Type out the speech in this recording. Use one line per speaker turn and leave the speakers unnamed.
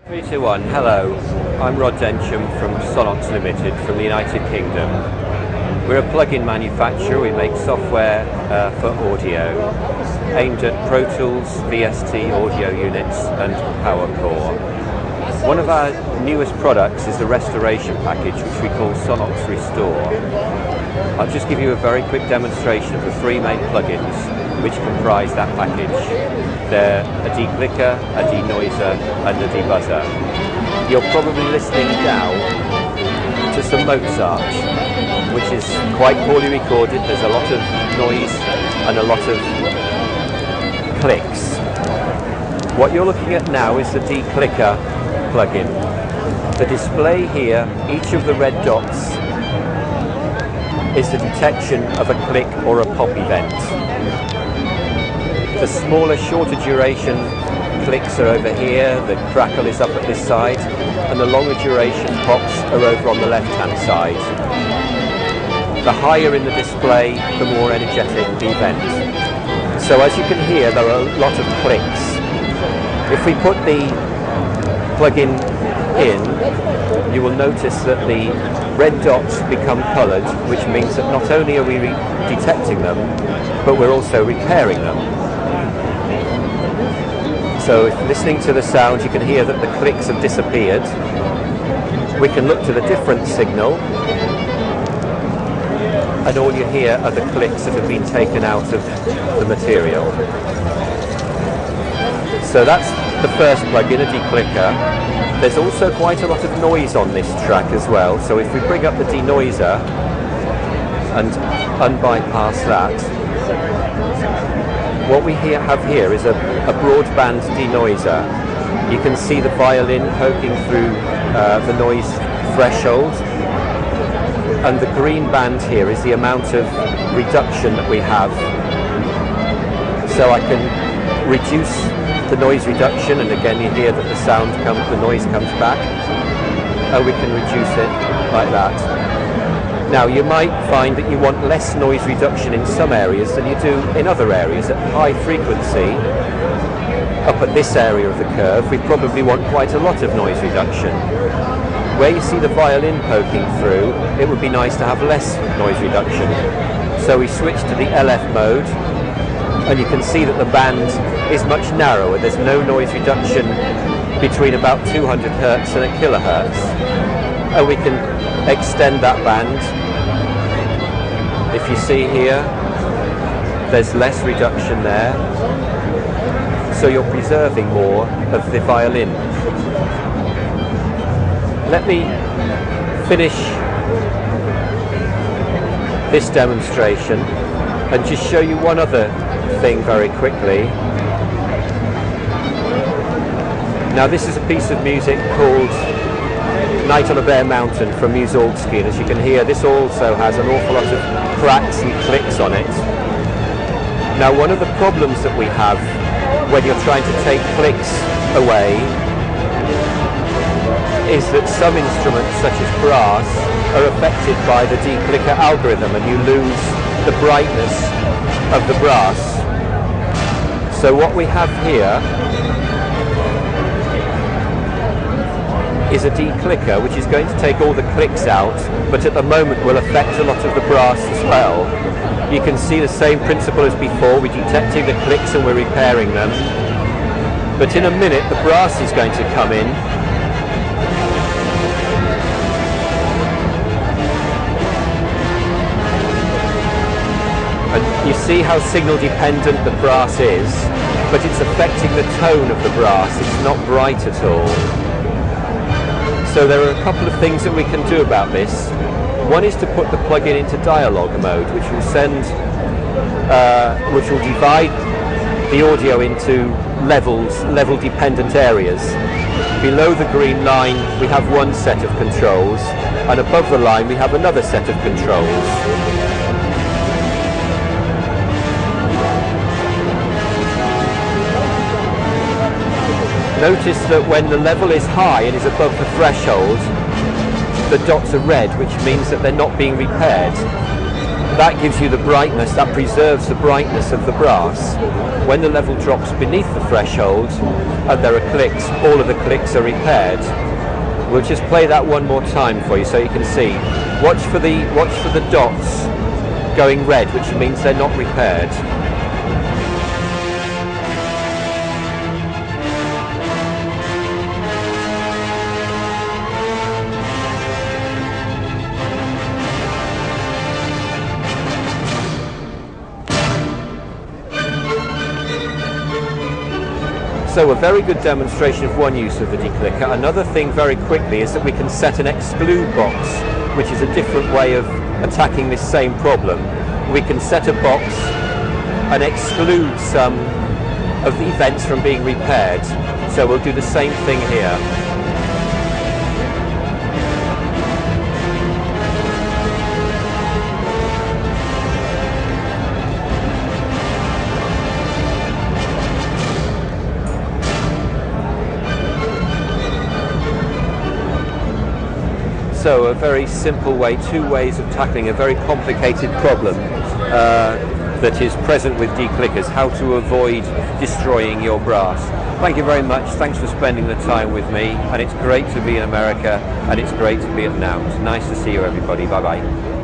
3, 2, 1. Hello, I'm Rod Densham from Sonnox Limited from the United Kingdom. We're a plug-in manufacturer. We make software for audio aimed at Pro Tools, VST audio units and PowerCore. One of our newest products is the restoration package, which we call Sonnox Restore. I'll just give you a very quick demonstration of the three main plugins which comprise that package. They're a declicker, a denoiser and a debuzzer. You're probably listening now to some Mozart, which is quite poorly recorded. There's a lot of noise and a lot of clicks. What you're looking at now is the declicker plugin. The display here, each of the red dots is the detection of a click or a pop event. The smaller, shorter duration clicks are over here, the crackle is up at this side, and the longer duration pops are over on the left-hand side. The higher in the display, the more energetic the event. So as you can hear, there are a lot of clicks. If we put the plug-in in, you will notice that the red dots become coloured, which means that not only are we detecting them, but we're also repairing them. So if listening to the sound, you can hear that the clicks have disappeared. We can look to the difference signal, and all you hear are the clicks that have been taken out of the material. So that's the first plugin, a declicker. There's also quite a lot of noise on this track as well. So if we bring up the denoiser and unbypass that, what we have here is a broadband denoiser. You can see the violin poking through the noise threshold, and the green band here is the amount of reduction that we have. So I can reduce the noise reduction, and again you hear that the noise comes back, and we can reduce it like that. Now you might find that you want less noise reduction in some areas than you do in other areas. At high frequency, up at this area of the curve, we probably want quite a lot of noise reduction. Where you see the violin poking through, it would be nice to have less noise reduction. So we switch to the LF mode, and you can see that the band is much narrower. There's no noise reduction between about 200 Hertz and a kilohertz. And we can extend that band. If you see here, there's less reduction there, so you're preserving more of the violin. Let me finish this demonstration and just show you one other thing very quickly. Now this is a piece of music called Night on a Bare Mountain from Mussorgsky, and as you can hear, this also has an awful lot of cracks and clicks on it. Now one of the problems that we have when you're trying to take clicks away is that some instruments, such as brass, are affected by the declicker algorithm, and you lose the brightness of the brass. So what we have here is a declicker, which is going to take all the clicks out, but at the moment will affect a lot of the brass as well. You can see the same principle as before. We're detecting the clicks and we're repairing them. But in a minute, the brass is going to come in. And you see how signal dependent the brass is, but it's affecting the tone of the brass. It's not bright at all. So there are a couple of things that we can do about this. One is to put the plug-in into dialogue mode, which will divide the audio into level-dependent areas. Below the green line, we have one set of controls, and above the line, we have another set of controls. Notice that when the level is high and is above the threshold, the dots are red, which means that they're not being repaired. that gives you the brightness, that preserves the brightness of the brass. When the level drops beneath the threshold and there are clicks, all of the clicks are repaired. We'll just play that one more time for you so you can see. Watch for the dots going red, which means they're not repaired. So a very good demonstration of one use of the declicker. Another thing very quickly is that we can set an exclude box, which is a different way of attacking this same problem. We can set a box and exclude some of the events from being repaired. So we'll do the same thing here. So a very simple way, two ways of tackling a very complicated problem that is present with declickers, how to avoid destroying your brass. Thank you very much, thanks for spending the time with me, and it's great to be in America and it's great to be at NAMM. Nice to see you everybody, bye bye.